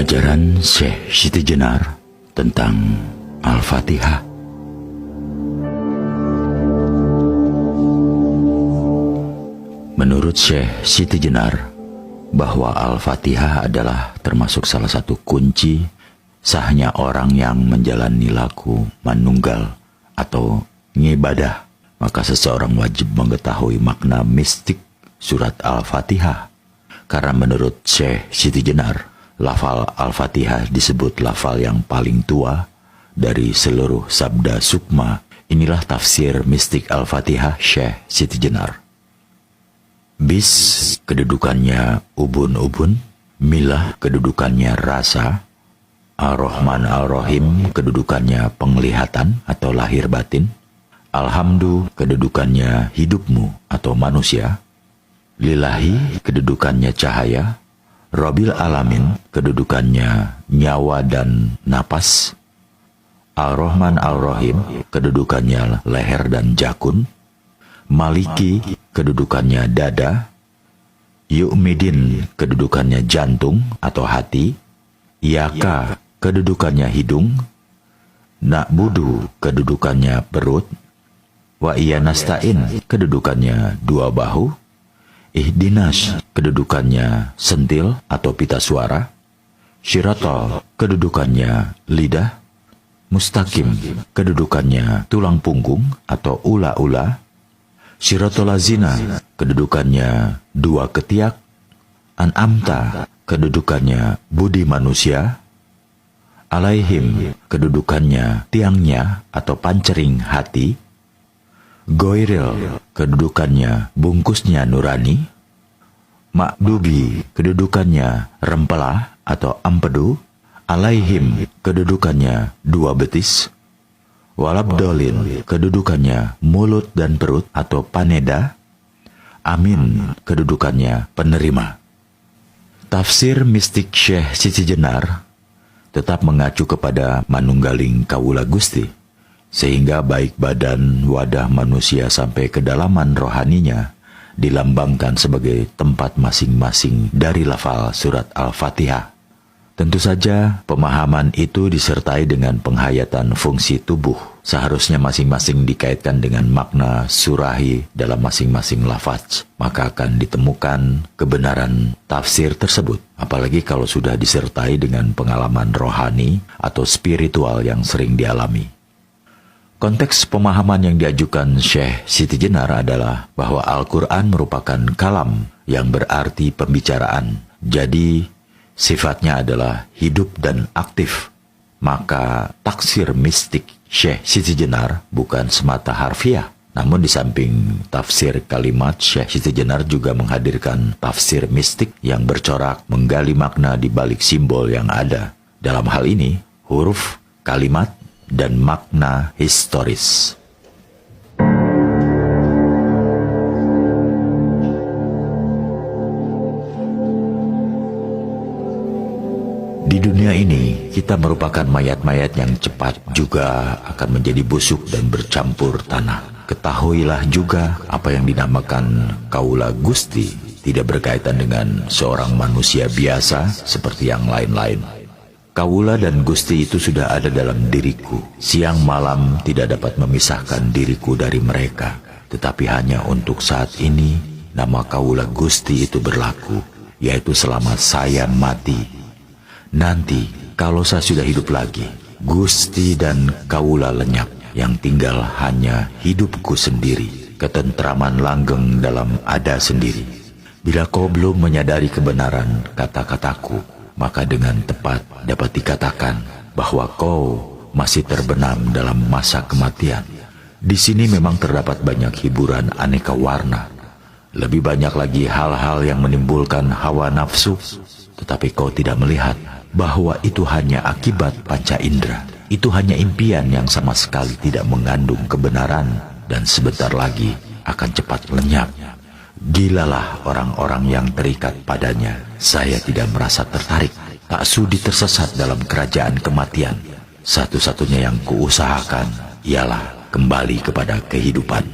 Ajaran Syekh Siti Jenar tentang Al-Fatihah. Menurut Syekh Siti Jenar, bahwa Al-Fatihah adalah termasuk salah satu kunci sahnya orang yang menjalani laku manunggal atau ngibadah. Maka seseorang wajib mengetahui makna mistik surat Al-Fatihah. Karena menurut Syekh Siti Jenar, lafal Al-Fatihah disebut lafal yang paling tua dari seluruh sabda sukma. Inilah tafsir mistik Al-Fatihah Syekh Siti Jenar. Bis, kedudukannya ubun-ubun. Milah, kedudukannya rasa. Ar-Rahman Ar-Rahim, kedudukannya penglihatan atau lahir batin. Alhamdu, kedudukannya hidupmu atau manusia. Lillahi, kedudukannya cahaya. Rabbil Alamin, kedudukannya nyawa dan napas. Ar-Rahman Ar-Rahim, kedudukannya leher dan jakun. Maliki, kedudukannya dada. Yu'midin, kedudukannya jantung atau hati. Yaka, kedudukannya hidung. Na'budu, kedudukannya perut. Wa iya nasta'in, kedudukannya dua bahu. Ihdinas, kedudukannya sentil atau pita suara. Syiratal, kedudukannya lidah. Mustaqim, kedudukannya tulang punggung atau ula-ula. Syiratalazina, kedudukannya dua ketiak. An'amta, kedudukannya budi manusia. Alaihim, kedudukannya tiangnya atau pancering hati. Goiril, kedudukannya bungkusnya nurani. Makdubi, kedudukannya rempela atau ampedu. Alaihim, kedudukannya dua betis. Walabdolin, kedudukannya mulut dan perut atau paneda. Amin, kedudukannya penerima. Tafsir mistik Syekh Siti Jenar tetap mengacu kepada manunggaling Kawula Gusti, sehingga baik badan wadah manusia sampai kedalaman rohaninya dilambangkan sebagai tempat masing-masing dari lafal surat Al-Fatihah. Tentu saja pemahaman itu disertai dengan penghayatan fungsi tubuh. Seharusnya masing-masing dikaitkan dengan makna surahi dalam masing-masing lafaz. Maka akan ditemukan kebenaran tafsir tersebut. Apalagi kalau sudah disertai dengan pengalaman rohani atau spiritual yang sering dialami. Konteks pemahaman yang diajukan Syekh Siti Jenar adalah bahwa Al-Quran merupakan kalam yang berarti pembicaraan. Jadi, sifatnya adalah hidup dan aktif. Maka taksir mistik Syekh Siti Jenar bukan semata harfiah. Namun di samping tafsir kalimat, Syekh Siti Jenar juga menghadirkan tafsir mistik yang bercorak menggali makna di balik simbol yang ada. Dalam hal ini, huruf, kalimat, dan makna historis. Di dunia ini, kita merupakan mayat-mayat yang cepat juga akan menjadi busuk dan bercampur tanah. Ketahuilah juga apa yang dinamakan Kawula Gusti tidak berkaitan dengan seorang manusia biasa seperti yang lain-lain. Kawula dan Gusti itu sudah ada dalam diriku. Siang malam tidak dapat memisahkan diriku dari mereka. Tetapi hanya untuk saat ini, nama Kawula Gusti itu berlaku, yaitu selama saya mati. Nanti, kalau saya sudah hidup lagi, Gusti dan Kawula lenyap. Yang tinggal hanya hidupku sendiri, ketentraman langgeng dalam ada sendiri. Bila kau belum menyadari kebenaran kata-kataku, maka dengan tepat dapat dikatakan bahwa kau masih terbenam dalam masa kematian. Di sini memang terdapat banyak hiburan aneka warna. Lebih banyak lagi hal-hal yang menimbulkan hawa nafsu. Tetapi kau tidak melihat bahwa itu hanya akibat panca indera. Itu hanya impian yang sama sekali tidak mengandung kebenaran. Dan sebentar lagi akan cepat lenyap. Gilalah orang-orang yang terikat padanya. Saya tidak merasa tertarik, tak sudi tersesat dalam kerajaan kematian. Satu-satunya yang kuusahakan ialah kembali kepada kehidupan.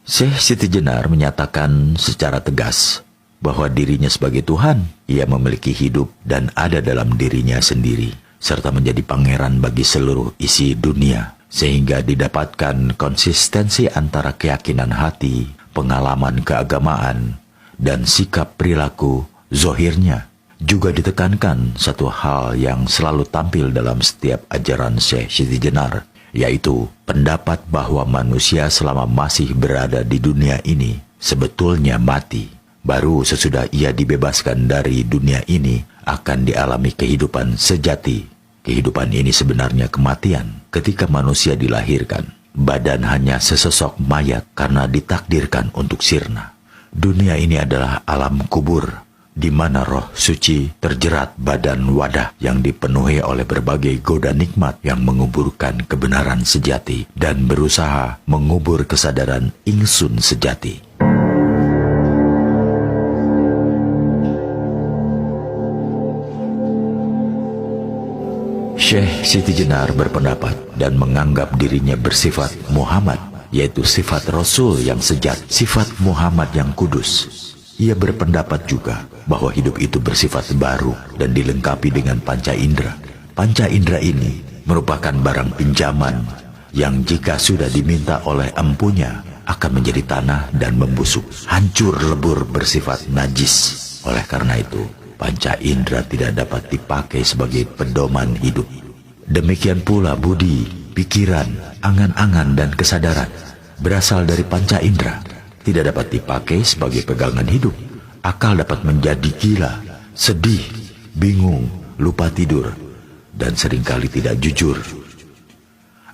Syekh Siti Jenar menyatakan secara tegas bahwa dirinya sebagai Tuhan, ia memiliki hidup dan ada dalam dirinya sendiri, serta menjadi pangeran bagi seluruh isi dunia, sehingga didapatkan konsistensi antara keyakinan hati, pengalaman keagamaan, dan sikap perilaku zohirnya. Juga ditekankan satu hal yang selalu tampil dalam setiap ajaran Syekh Siti Jenar, yaitu pendapat bahwa manusia selama masih berada di dunia ini sebetulnya mati. Baru sesudah ia dibebaskan dari dunia ini akan dialami kehidupan sejati. Kehidupan ini sebenarnya kematian. Ketika manusia dilahirkan, badan hanya sesosok mayat karena ditakdirkan untuk sirna. Dunia ini adalah alam kubur, di mana roh suci terjerat badan wadah yang dipenuhi oleh berbagai goda nikmat yang menguburkan kebenaran sejati dan berusaha mengubur kesadaran ingsun sejati. Syekh Siti Jenar berpendapat dan menganggap dirinya bersifat Muhammad, yaitu sifat Rasul yang sejati, sifat Muhammad yang kudus. Ia berpendapat juga bahwa hidup itu bersifat baru dan dilengkapi dengan panca indera. Panca indera ini merupakan barang pinjaman yang jika sudah diminta oleh empunya akan menjadi tanah dan membusuk, hancur lebur, bersifat najis. Oleh karena itu, panca indera tidak dapat dipakai sebagai pedoman hidup. Demikian pula budi, pikiran, angan-angan, dan kesadaran berasal dari panca indera, tidak dapat dipakai sebagai pegangan hidup. Akal dapat menjadi gila, sedih, bingung, lupa tidur, dan seringkali tidak jujur.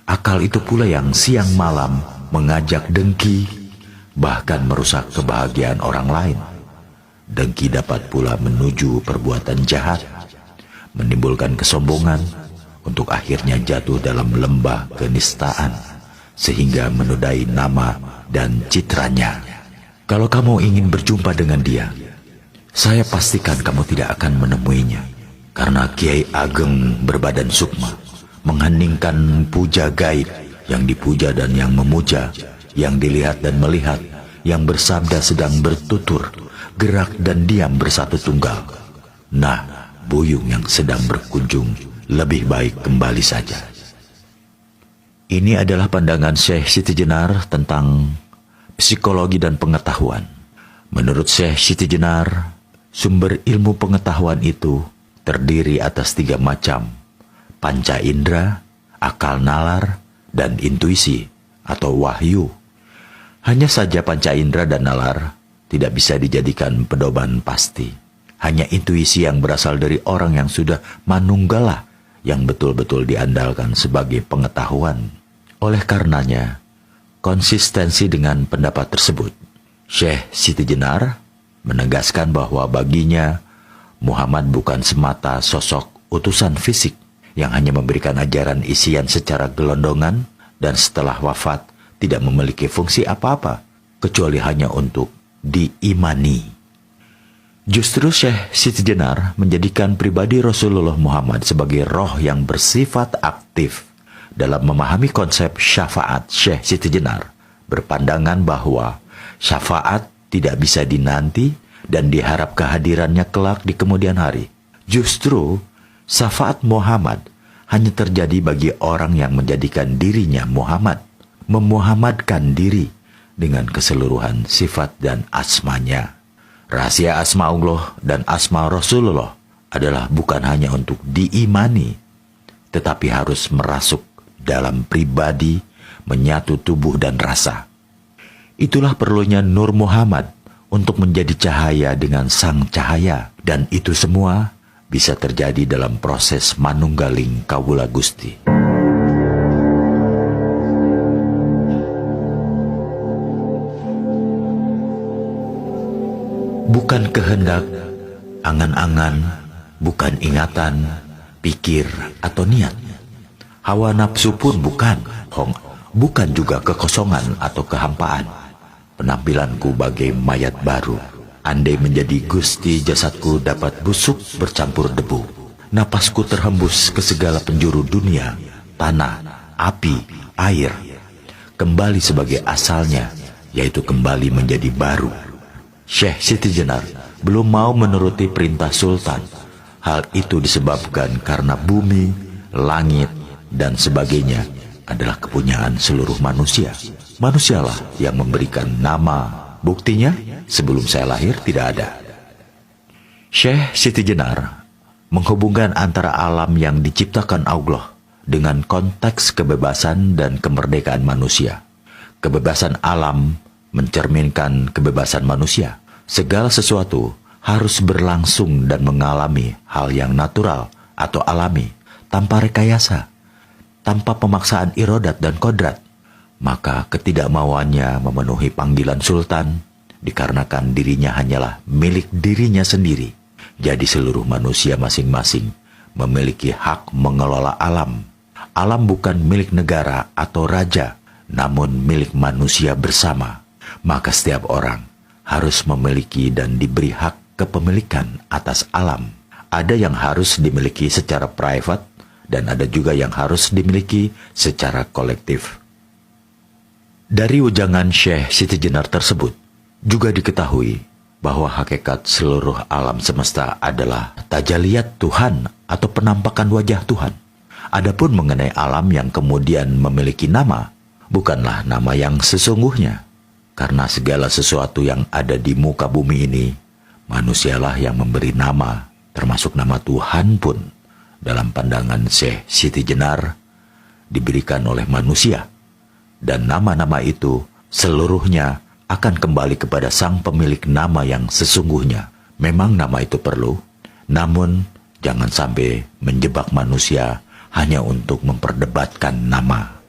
Akal itu pula yang siang malam mengajak dengki, bahkan merusak kebahagiaan orang lain. Dengki dapat pula menuju perbuatan jahat, menimbulkan kesombongan, untuk akhirnya jatuh dalam lembah kenistaan, sehingga menodai nama dan citranya. Kalau kamu ingin berjumpa dengan dia, saya pastikan kamu tidak akan menemuinya, karena Kiai Ageng berbadan sukma, mengheningkan puja gaib, yang dipuja dan yang memuja, yang dilihat dan melihat, yang bersabda sedang bertutur, gerak dan diam bersatu tunggal. Nah, buyung yang sedang berkunjung lebih baik kembali saja. Ini adalah pandangan Syekh Siti Jenar tentang psikologi dan pengetahuan. Menurut Syekh Siti Jenar, sumber ilmu pengetahuan itu terdiri atas 3 macam: panca indera, akal nalar, dan intuisi atau wahyu. Hanya saja panca indera dan nalar tidak bisa dijadikan pedoman pasti. Hanya intuisi yang berasal dari orang yang sudah manunggalah yang betul-betul diandalkan sebagai pengetahuan. Oleh karenanya, konsistensi dengan pendapat tersebut, Syekh Siti Jenar menegaskan bahwa baginya Muhammad bukan semata sosok utusan fisik yang hanya memberikan ajaran isian secara gelondongan dan setelah wafat tidak memiliki fungsi apa-apa kecuali hanya untuk diimani. Justru Syekh Siti Jenar menjadikan pribadi Rasulullah Muhammad sebagai roh yang bersifat aktif. Dalam memahami konsep syafaat, Syekh Siti Jenar berpandangan bahwa syafaat tidak bisa dinanti dan diharap kehadirannya kelak di kemudian hari. Justru syafaat Muhammad hanya terjadi bagi orang yang menjadikan dirinya Muhammad, memuhammadkan diri dengan keseluruhan sifat dan asmanya. Rahasia asma Allah dan asma Rasulullah adalah bukan hanya untuk diimani, tetapi harus merasuk dalam pribadi, menyatu tubuh dan rasa. Itulah perlunya Nur Muhammad untuk menjadi cahaya dengan sang cahaya, dan itu semua bisa terjadi dalam proses manunggaling Kawula Gusti. Bukan kehendak, angan-angan, bukan ingatan, pikir, atau niat. Hawa nafsu pun bukan, bukan juga kekosongan atau kehampaan. Penampilanku bagai mayat baru. Andai menjadi Gusti, jasadku dapat busuk bercampur debu. Napasku terhembus ke segala penjuru dunia, tanah, api, air. Kembali sebagai asalnya, yaitu kembali menjadi baru. Syekh Siti Jenar belum mau menuruti perintah sultan. Hal itu disebabkan karena bumi, langit, dan sebagainya adalah kepunyaan seluruh manusia. Manusialah yang memberikan nama. Buktinya, sebelum saya lahir tidak ada. Syekh Siti Jenar menghubungkan antara alam yang diciptakan Allah dengan konteks kebebasan dan kemerdekaan manusia. Kebebasan alam mencerminkan kebebasan manusia. Segala sesuatu harus berlangsung dan mengalami hal yang natural atau alami, tanpa rekayasa, tanpa pemaksaan irodat dan kodrat. Maka ketidakmauannya memenuhi panggilan sultan dikarenakan dirinya hanyalah milik dirinya sendiri. Jadi seluruh manusia masing-masing memiliki hak mengelola alam. Alam bukan milik negara atau raja, namun milik manusia bersama. Maka setiap orang harus memiliki dan diberi hak kepemilikan atas alam. Ada yang harus dimiliki secara private dan ada juga yang harus dimiliki secara kolektif. Dari ujangan Syekh Siti Jenar tersebut juga diketahui bahwa hakikat seluruh alam semesta adalah tajaliyat Tuhan atau penampakan wajah Tuhan. Adapun mengenai alam yang kemudian memiliki nama, bukanlah nama yang sesungguhnya. Karena segala sesuatu yang ada di muka bumi ini, manusialah yang memberi nama, termasuk nama Tuhan pun, dalam pandangan Syekh Siti Jenar, diberikan oleh manusia. Dan nama-nama itu seluruhnya akan kembali kepada sang pemilik nama yang sesungguhnya. Memang nama itu perlu, namun jangan sampai menjebak manusia hanya untuk memperdebatkan nama.